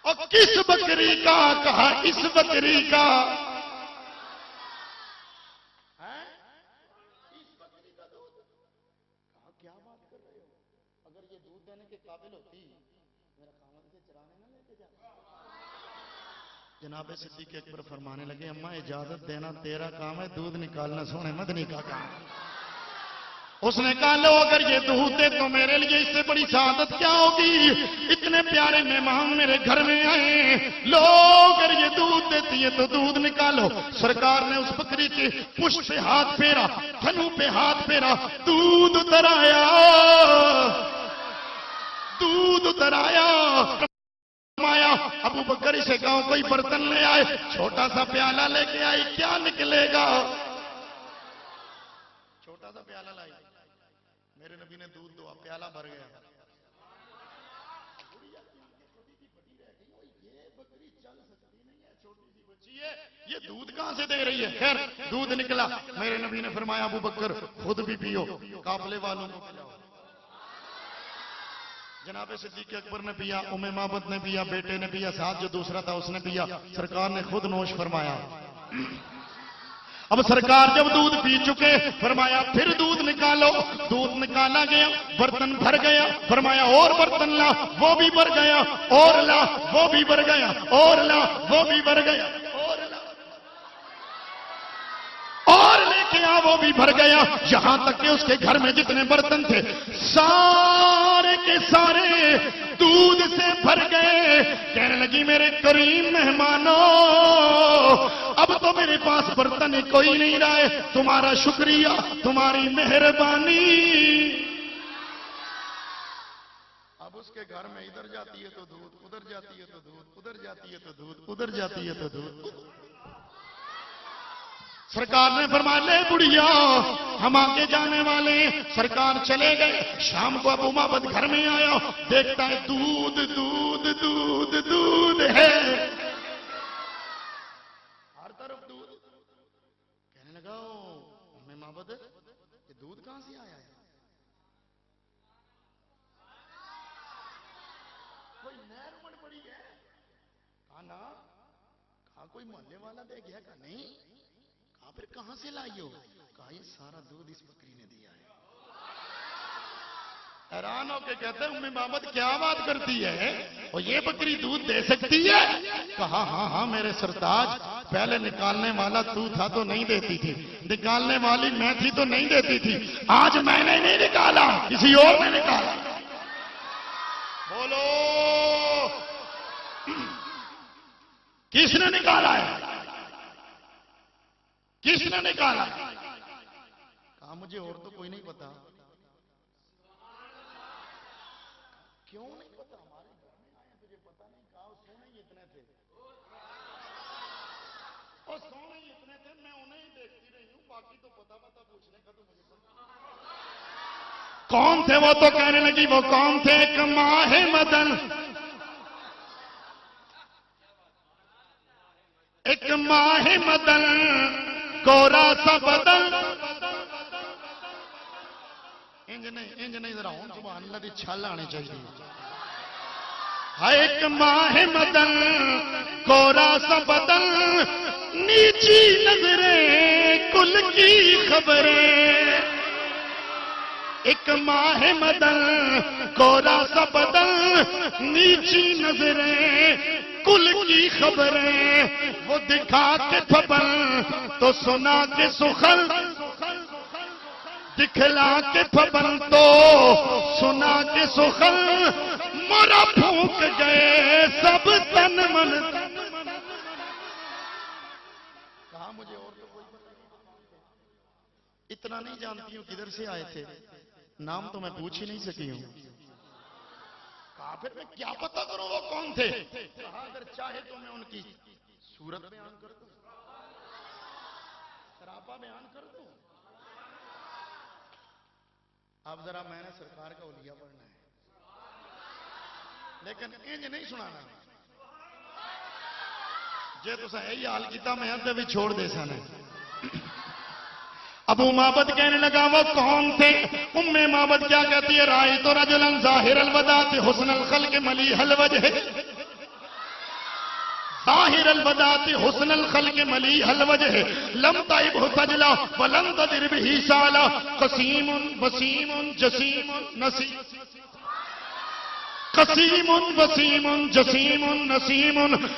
اور کس بکری کا؟ کہا اس بکری کا۔ اس بکری کا دودھ؟ کہا کیا بات کر رہے ہو؟ اگر یہ دودھ دینے کے قابل ہوتی میرا خامد سے چرانے نہ لے کے جاتا۔ جناب صدیق اکبر فرمانے لگے، اماں اجازت دینا تیرا کام ہے، دودھ نکالنا سونے مدنی کا کام ہے۔ اس نے کہا لو اگر یہ دودھ دے تو میرے لیے اس سے بڑی سعادت کیا ہوگی؟ اتنے پیارے مہمان میرے گھر میں آئے، لو اگر یہ دودھ دیتی ہے تو دودھ نکالو۔ سرکار نے اس بکری کی پشت پہ ہاتھ پھیرا، تھنو پہ ہاتھ پھیرا، دودھ اتر آیا، دودھ اتر آیا۔ ابو بکر اسے کہا کوئی برتن لے آئے، چھوٹا سا پیالہ لے کے آئی، کیا نکلے گا؟ چھوٹا سا پیالہ لائی، میرے نبی نے دودھ دوا، پیالہ بھر گیا۔ یہ بکری چل سکتی نہیں ہے، چھوٹی سی بچی ہے، یہ دودھ کہاں سے دے رہی ہے؟ خیر دودھ نکلا، میرے نبی نے فرمایا ابو بکر خود بھی پیو، قافلے والوں کو پلاؤ۔ جناب صدیق اکبر نے پیا، ام مابد نے پیا، بیٹے نے پیا، ساتھ جو دوسرا تھا اس نے پیا، سرکار نے خود نوش فرمایا۔ اب سرکار جب دودھ پی چکے فرمایا پھر دودھ نکالو، دودھ نکالا گیا، برتن بھر گیا، فرمایا اور برتن لا، وہ بھی بھر گیا، اور لا وہ بھی بھر گیا، اور لا وہ بھی بھر گیا، اور لے کے آ وہ بھی بھر گیا، یہاں تک کہ اس کے گھر میں جتنے برتن تھے سارے کے سارے دودھ سے بھر گئے۔ کہنے لگی میرے کریم مہمانوں اب تو میرے پاس برتن ہی کوئی نہیں رہا ہے، تمہارا شکریہ، تمہاری مہربانی۔ اب اس کے گھر میں ادھر جاتی ہے تو دودھ، ادھر جاتی ہے تو دودھ، ادھر جاتی ہے تو دودھ، ادھر جاتی ہے تو دودھ۔ سرکار نے فرمایا لے بڑھیا ہم آگے جانے والے ہیں۔ سرکار چلے گئے، شام کو ابو مابد گھر میں آیا، دیکھتا ہے دودھ دودھ دودھ دودھ ہے، ہر طرف دودھ۔ کہنے لگا ام مابد یہ دودھ کہاں سے آیا ہے؟ کوئی نہر بڑھ پڑی ہے؟ کہا نا، کہا کوئی محلے والا دے گیا؟ کہا نہیں۔ کہا پھر کہاں سے لائی ہو؟ کہا یہ سارا دودھ اس بکری نے دیا ہے۔ حیران ہو کے کہتے ہیں ام مابد کیا بات کرتی ہے، اور یہ بکری دودھ دے سکتی ہے؟ کہا ہاں ہاں میرے سرتاج، پہلے نکالنے والا تو تھا تو نہیں دیتی تھی، نکالنے والی میں تھی تو نہیں دیتی تھی، آج میں نے نہیں نکالا کسی اور نے نکالا۔ بولو کس نے نکالا ہے؟ کس نے نکالا؟ کہا مجھے اور تو کوئی نہیں پتا۔ کیوں نہیں پتا؟ ہمارے گھر میں آئے تجھے پتا نہیں؟ کہا سونے ہی اتنے تھے، اور سونے ہی اتنے تھے، میں انہیں ہی دیکھتی رہی ہوں، باقی تو پتا پوچھنے کا تو مجھے پتا۔ کون تھے وہ؟ تو کہنے لگی وہ کون تھے؟ ایک ماہ مدن، ایک ماہ مدن کورا سا بدن، انج نہیں ذرا ہوں سبحان اللہ دی چھل آنی چاہیے۔ ایک ماہ مدن کورا سا بدن، نیچی نظریں کل کی خبریں، ایک ماہ مدن کورا سا بدن، نیچی نظریں کل کی خبریں، وہ دکھا کے پھپل تو سنا کے سخن، دکھلا کے پھپل تو سنا کے سخن، مرا پھونک گئے سب تن من۔ کہا مجھے اور تو کوئی پتہ نہیں، اتنا نہیں جانتی ہوں کدھر سے آئے تھے، نام تو میں پوچھ ہی نہیں سکی ہوں۔ کہا پھر میں کیا پتا کروں وہ کون تھے؟ کہا اگر چاہے تو میں ان کی صورت بیان کر دوں، سراپا بیان کر دوں۔ اب ذرا میں نے سرکار کا اولیاء پڑھنا ہے، لیکن انج نہیں سنانا، جے تو یہی حال کیتا میں ادھے بھی چھوڑ دے سن. ابو معبد کہنے لگا وہ کون تھے؟ ام معبد کیا کہتی ہے؟ رأیت رجلا ظاہر الوداعت حسن الخلق ملیح الوجہ. ظاہر الوداعت حسن الخلق ملیح الوجہ لم تعبہ تجلا ولم تدر بہ سالا قسیم وسیم جسیم نسیم. قسیم وسیم جسیم نسیم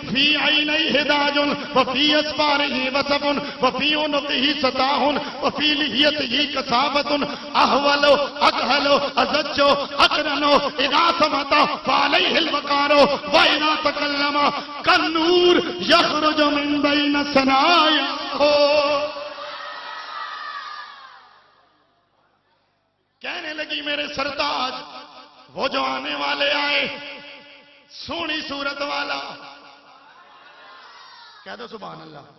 فی عینیہ داج وفی اسفارہ وصف وفی عنقہ ستاہ وفی لحیتہ کثافۃ احول اکحل ازج اقرن اذا ثبت فعلیہ الوقار واذا تکلم کالنور یخرج من بین ثنایاہ. کہنے لگی میرے سرتاج وہ جو آنے والے آئے سونی صورت والا، کہہ دو سبحان اللہ.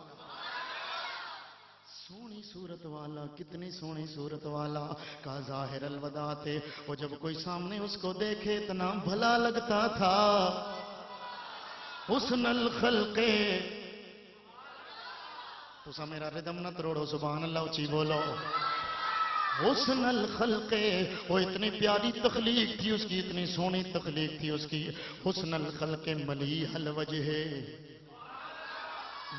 سونی صورت والا، کتنی سونی صورت والا. کا ظاہر الوداعت، وہ جب کوئی سامنے اس کو دیکھے اتنا بھلا لگتا تھا. حسن الخلق، تو سا میرا ردم نہ تروڑو سبحان اللہ اچھی بولو. حسن الخلق، وہ اتنی پیاری تخلیق تھی اس کی، اتنی سونی تخلیق تھی اس کی. حسن الخلق ملیح الوجہ،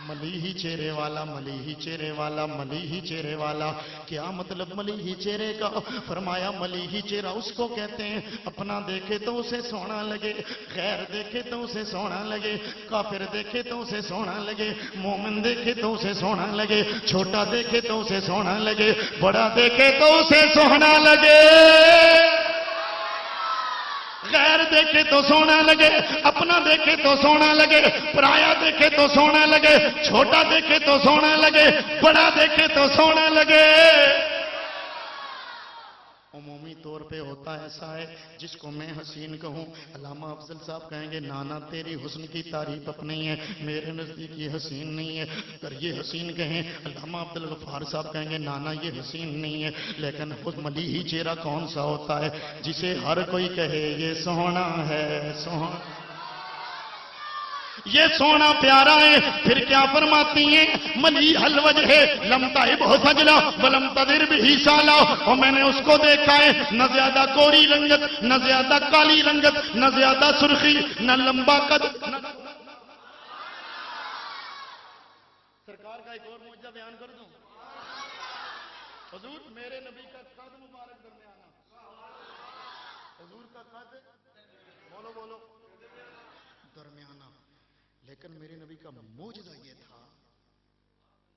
ملیحی چہرے والا، ملیحی چہرے والا، ملیحی چہرے والا. کیا مطلب ملیحی چہرے کا؟ فرمایا ملیحی چہرہ اس کو کہتے ہیں اپنا دیکھے تو اسے سونا لگے، غیر دیکھے تو اسے سونا لگے، کافر دیکھے تو اسے سونا لگے، مومن دیکھے تو اسے سونا لگے، چھوٹا دیکھے تو اسے سونا لگے، بڑا دیکھے تو اسے سونا لگے، غیر دیکھے تو سونا لگے، اپنا دیکھے تو سونا لگے، پرایا دیکھے تو سونا لگے، چھوٹا دیکھے تو سونا لگے، بڑا دیکھے تو سونا لگے. عمومی طور پہ ہوتا ایسا ہے جس کو میں حسین کہوں، علامہ افضل صاحب کہیں گے نانا تیری حسن کی تعریف اپنی ہے، میرے نزدیک یہ حسین نہیں ہے. اگر یہ حسین کہیں علامہ عبدالغفار صاحب کہیں گے نانا یہ حسین نہیں ہے. لیکن ملیحی چہرہ کون سا ہوتا ہے جسے ہر کوئی کہے یہ سونا ہے، سونا، یہ سونا پیارا ہے. پھر کیا فرماتی ہیں؟ ملیح الوجہ لم تعبہ سجلا ولم تدر بہ سالا. اور میں نے اس کو دیکھا ہے نہ زیادہ کوری رنگت، نہ زیادہ کالی رنگت، نہ زیادہ سرخی، نہ لمبا قد. سرکار کا ایک اور معجزہ بیان کر دوں. حضور میرے نبی کا قد مبارک درمیانہ، حضور کا قد بولو بولو درمیانہ. لیکن میرے نبی کا معجزہ یہ تھا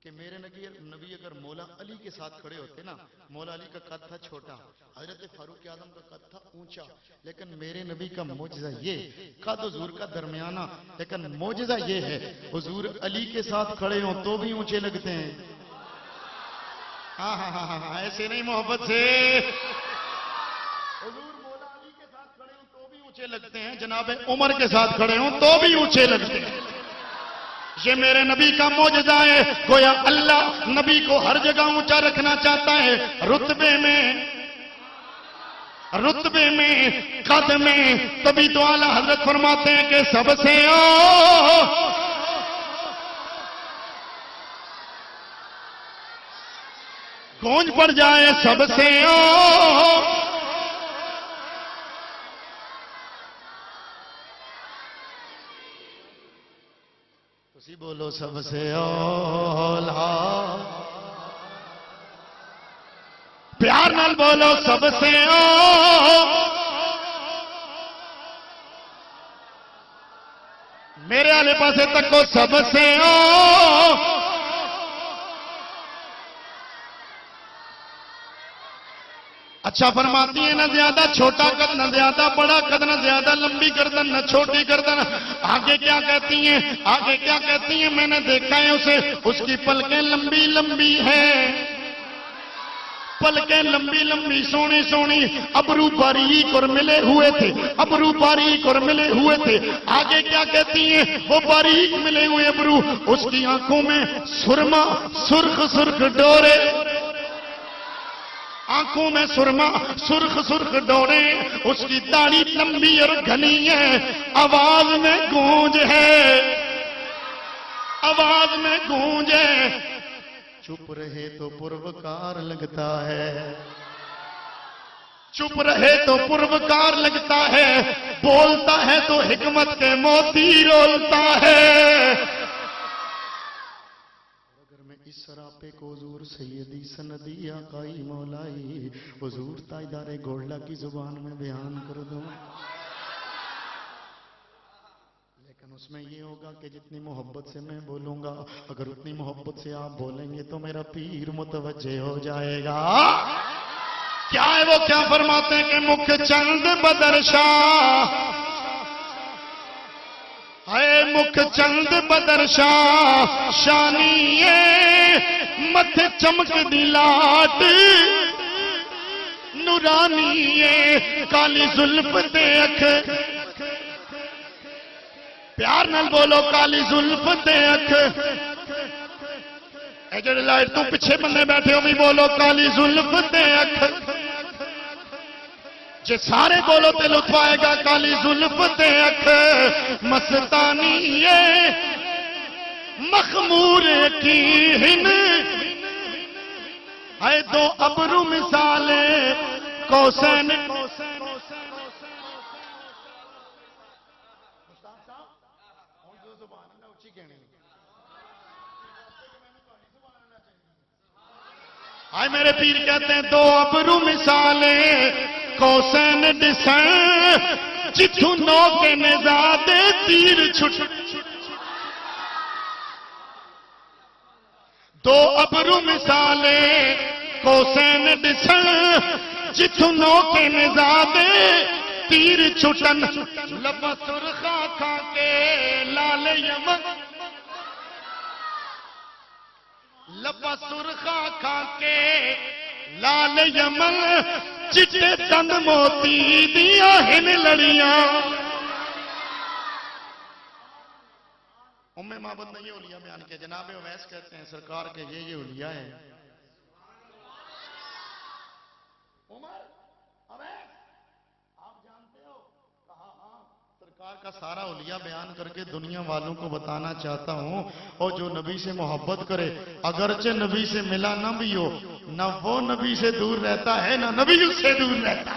کہ میرے نبی اگر مولا علی کے ساتھ کھڑے ہوتے نا، مولا علی کا قد تھا چھوٹا، حضرت فاروق اعظم کا قد تھا اونچا. لیکن میرے نبی کا معجزہ یہ، قد حضور کا درمیانہ، لیکن معجزہ یہ ہے حضور علی کے ساتھ کھڑے ہوں تو بھی اونچے لگتے ہیں. ہاں ہاں ہاں ہاں ایسے نہیں محبت سے. حضور مولا علی کے ساتھ کھڑے ہوں تو بھی اونچے لگتے ہیں، جناب عمر کے ساتھ کھڑے ہوں تو بھی اونچے لگتے ہیں. یہ میرے نبی کا معجزہ ہے. گویا اللہ نبی کو ہر جگہ اونچا رکھنا چاہتا ہے، رتبے میں، رتبے میں، قد میں. تبھی تو اعلیٰ حضرت فرماتے ہیں کہ سب سے گونج پڑ جائے سب سے تسی بولو سب سے اولا، پیار نال بولو سب سے میرے آلے پاسے تکو سب سے اچھا فرماتی ہیں نہ زیادہ چھوٹا قد، نہ زیادہ بڑا قد، نہ زیادہ لمبی گردن، نہ چھوٹی گردن. آگے کیا کہتی ہیں؟ آگے کیا کہتی ہیں؟ میں نے دیکھا ہے اسے، اس کی پلکیں لمبی لمبی ہیں، پلکیں لمبی لمبی سونی سونی، ابرو باریک اور ملے ہوئے تھے، ابرو باریک اور ملے ہوئے تھے. آگے کیا کہتی ہیں؟ وہ باریک ملے ہوئے ابرو، اس کی آنکھوں میں سرما، سرخ سرخ ڈورے، آنکھوں میں سرما، سرخ سرخ ڈورے. اس کی داڑھی لمبی اور گھنی ہے، آواز میں گونج ہے، آواز میں گونجے، چپ رہے تو پروکار لگتا ہے، چپ رہے تو پروکار لگتا ہے، بولتا ہے تو حکمت کے موتی رولتا ہے۔ اگر میں اس سراپے کو حضور سیدی سندی آقائی مولائی حضور تاجدار گولڈا کی زبان میں بیان کر دوں، لیکن اس میں یہ ہوگا کہ جتنی محبت سے میں بولوں گا، اگر اتنی محبت سے آپ بولیں گے تو میرا پیر متوجہ ہو جائے گا۔ کیا ہے وہ کیا فرماتے ہیں کہ مکھ چند بدرشاہ، اے مکھ چند بدرشاہ شانیے، متھ چمک دی لاٹ نورانیے، کالی زلف تے اکھ، پیار نال بولو، کالی زلف تے اکھ، اے جڑے لائٹ تو پیچھے بندے بیٹھے ہو بھی بولو، کالی زلف تے اکھ، جے سارے بولو تے لطف آئے گا، کالی زلف تے اکھ، مستانی مخمور کی ہن، اے دو ابرو مثالیں کوسین، آئے میرے پیر کہتے ہیں دو ابرو مثالیں کوسین ڈسن، جتھوں نو کے نزادے تیر چھٹ، دو ابرو مثالیں کوسین ڈسن، جتھوں نو کے نزادے تیر چھٹن، لبا سرخا کھا کے لال یمن، لبا سرخا کھا کے لال یمن، چٹے دند موتی دیا ہن لڑیاں۔ ام مابد نے یہ اولیاء بیان کیا، جناب اویس کہتے ہیں سرکار کے یہ اولیاء ہیں۔ عمر اویس آپ جانتے ہو؟ کہا ہاں، سرکار کا سارا اولیاء بیان کر کے دنیا والوں کو بتانا چاہتا ہوں، اور جو نبی سے محبت کرے اگرچہ نبی سے ملا نہ بھی ہو، نہ وہ نبی سے دور رہتا ہے نہ نبی اس سے دور رہتا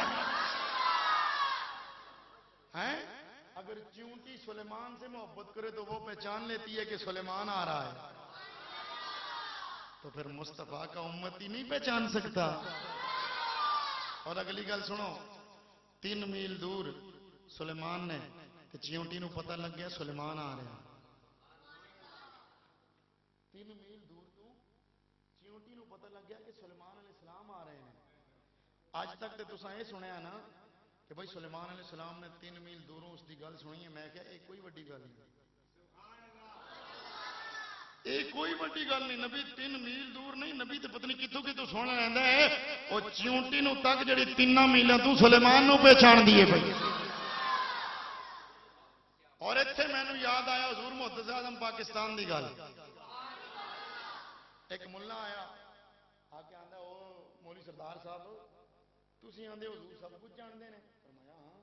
ہے۔ اگر چونٹی سلیمان سے محبت کرے تو وہ پہچان لیتی ہے کہ سلیمان آ رہا ہے، تو پھر مصطفیٰ کا امتی نہیں پہچان سکتا۔ اور اگلی گل سنو، 3 میل دور سلیمان نے کہ چیونٹی نو پتہ لگ گیا سلیمان آ رہا، 3 میل دور تو چیونٹی نو پتہ لگ گیا کہ سلیمان علیہ السلام آ رہے ہیں۔ آج تک تے تساں یہ سنیا نا کہ بھائی سلیمان علیہ السلام نے 3 میل دوروں اس دی گل سنی ہے، میں کہا ایک کوئی وڈی گل نہیں، ایک کوئی وڈی گل نہیں، نبی 3 میل دور نہیں، نبی تے پتہ نہیں کتوں کتوں سن رہندا ہے، او چیونٹی نو تک جڑی 3 میلاں تو سلیمان نو پہچان دیے بھائی۔ اور اتنے مینوں یاد آیا حضور محدث اعظم پاکستان دی گل، ایک ملا آیا آ کے آندا او مولوی سردار صاحب تسی آندے حضور سب کچھ جانتے ہیں؟ فرمایا ہاں،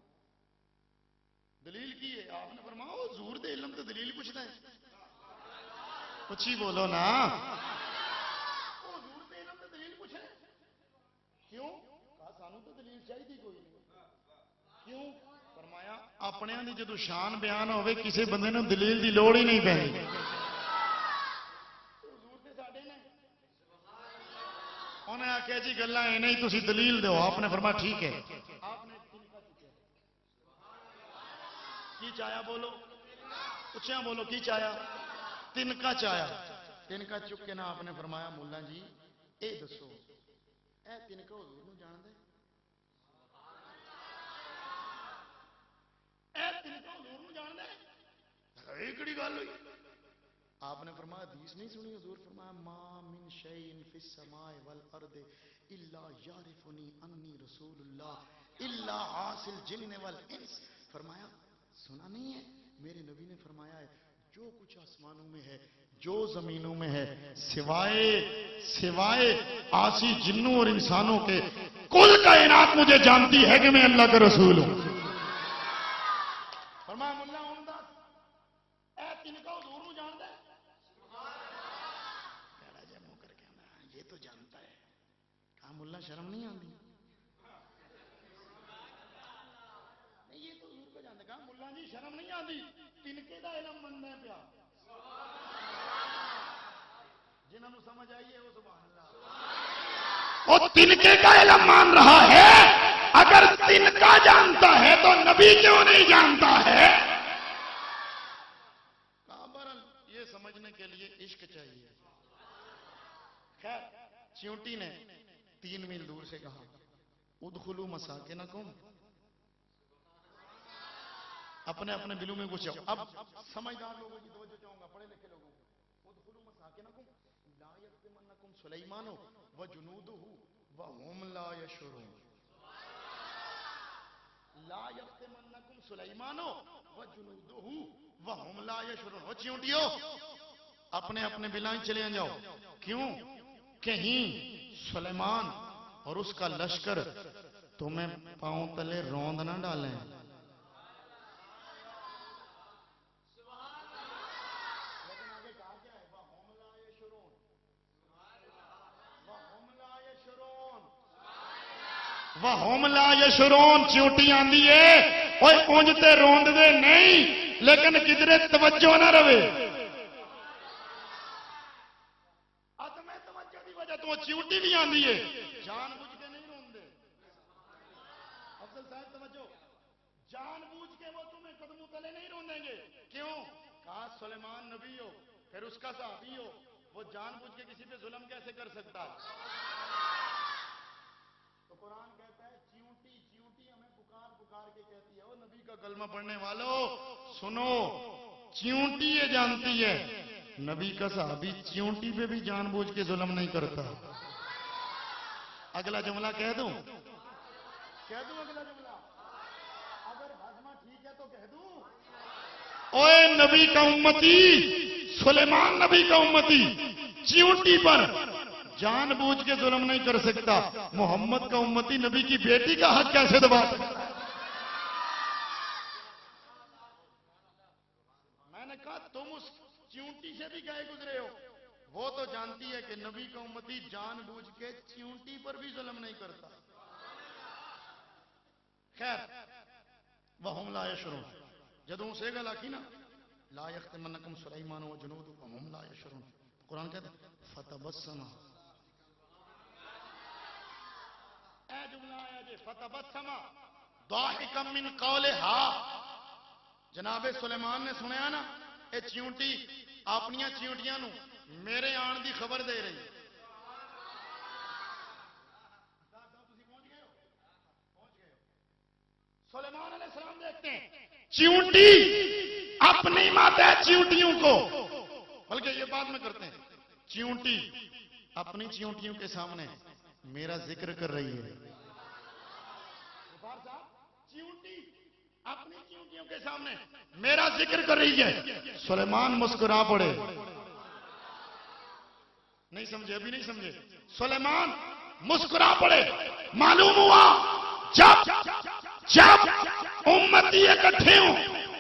دلیل کی ہے؟ آپ نے فرمایا حضور دے علم تے دلیل پوچھدا ہے، اچھی بولو نا، حضور دے علم تے دلیل پوچھے کیوں؟ کہا سانو تو دلیل چاہیے کوئی نہیں، کیوں؟ فرمایا اپنے دی جدو شان بیان ہوئے کسی بندے نے دلیل دی لوڑ ہی نہیں پہنی، حضور تے ساڈے نے، انہیں آخیا جی گلا یہ نہیں تسی دلیل دو، آپ نے فرمایا ٹھیک ہے، آپ نے کی چاہیا بولو، اچھا بولو کی چاہیا؟ تنکا چاہیا، تنکا چک کے نا آپ نے فرمایا مولا جی اے دسو اے تنکا حضور نو جان دے؟ اے تنکا حضور نو جان دے؟ اے کڑی گل ہوئی؟ آپ نے فرمایا حدیث نہیں سنی؟ حضور فرمایا ما من شیء فی السماء والارض الا یعرفنی انی رسول اللہ الا حاصل جن والانس، فرمایا سنا نہیں ہے؟ میرے نبی نے فرمایا ہے جو کچھ آسمانوں میں ہے جو زمینوں میں ہے سوائے آسی جنوں اور انسانوں کے کل کائنات مجھے جانتی ہے کہ میں اللہ کا رسول ہوں۔ فرمایا ملا ہوں اے تنکا حضور نو جان دے؟ یہ تو جانتا ہے. کہا ملا شرم نہیں آتی؟ نہیں یہ تو حضور کو جانتا. کہا ملا جی شرم نہیں آتی؟ تنکے دا علم مننا ہے پیا. جنہوں نے سمجھ آئی ہے وہ سبحان اللہ. وہ تنکے کا علم مان رہا ہے. اگر تنکا جانتا ہے تو نبی کیوں نہیں جانتا ہے؟ بہرحال یہ سمجھنے کے لیے عشق چاہیے. خیر چیونٹی نے 3 میل دور سے کہا ادخلوا مساکنکم. اپنے اپنے بلوں میں گھسو. اب سمجھدار لوگوں کی توجہ چاہوں گا, پڑھے لکھے لوگوں کو. ادخلوا مساکنکم لا یفتمنکم سلیمان وجنودہ وهم لا یشعرون. لا یفتمنکم سلیمان وجنودہ وهم لا یشعرون. وہ چیونٹیو اپنے اپنے بلائیں چلے جاؤ. کیوں؟ کہیں سلیمان اور اس کا لشکر تمہیں پاؤں تلے روند نہ ڈالیں. لیکن آگے کہا کیا ہے؟ وَهُمْ لَا يَشْعُرُونَ. وَهُمْ لَا يَشْعُرُونَ. وَهُمْ لَا يَشْعُرُونَ. چیونٹی آندی ہے اوے اونجتے روند دے نہیں لیکن کدھرے توجہ نہ رہے. تو چیونٹی بھی آندی ہے جان بوجھ کے نہیں روندے. افضل صاحب توجہ, جان بوجھ کے وہ تمہیں قدموں تلے نہیں روندیں گے. کیوں؟ کہا سلیمان نبی ہو پھر اس کا صحابی ہو, وہ جان بوجھ کے کسی پہ ظلم کیسے کر سکتا؟ تو قرآن کہتا ہے چیونٹی چیونٹی ہمیں پکار پکار کے کہتی ہے او نبی کا کلمہ پڑھنے والوں سنو. چیونٹی یہ جانتی ہے نبی کا صحابی چیونٹی پہ بھی جان بوجھ کے ظلم نہیں کرتا. اگلا جملہ کہہ دوں اگلا جملہ اگر ہضمہ ٹھیک ہے تو کہہ دوں. اوے نبی کا امتی, سلیمان نبی کا امتی چیونٹی پر جان بوجھ کے ظلم نہیں کر سکتا. محمد کا امتی نبی کی بیٹی کا حق کیسے دبا سکتا؟ میں نے کہا تم اس چیونٹی سے بھی گئے گزرے ہو. وہ تو جانتی ہے کہ نبی کا امتی جان بوجھ کے چیونٹی پر بھی ظلم نہیں کرتا. خیر وَهُمْ لَا يَشْعُرُونَ. جدوں سے گل آکی نا لا یختمنکم سلیمان وجنودہ وَهُمْ لَا يَشْعُرُونَ. قرآن کہتا ہے فتبسم. اے جملہ آیا جی فتبسم ضاحکا من قولہا. جناب سلیمان نے سنیا نا اے چیونٹی اپنیاں چیونٹیاں نو میرے آن دی خبر دے رہی. سلیمان علیہ السلام دیکھتے ہیں چیونٹی اپنی ماتا چیونٹیوں کو, بلکہ یہ بات میں کرتے ہیں چیونٹی اپنی چیونٹیوں کے سامنے میرا ذکر کر رہی ہے. چیونٹی اپنی چیونٹیوں کے سامنے میرا ذکر کر رہی ہے. سلیمان مسکرا پڑے. نہیں سمجھے؟ ابھی نہیں سمجھے؟ سلیمان مسکرا پڑے. معلوم ہوا جب امتی اکٹھے ہوں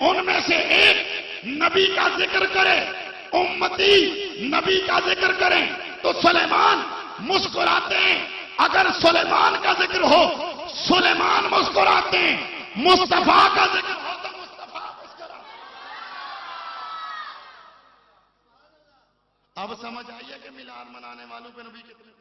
ان میں سے ایک نبی کا ذکر کرے, امتی نبی کا ذکر کریں تو سلیمان مسکراتے ہیں. اگر سلیمان کا ذکر ہو سلیمان مسکراتے ہیں, مصطفیٰ کا ذکر ہو تو مصطفیٰ مسکراتے ہیں. اب سمجھ آئیے کہ میلاد منانے والوں پہ نبی کتنے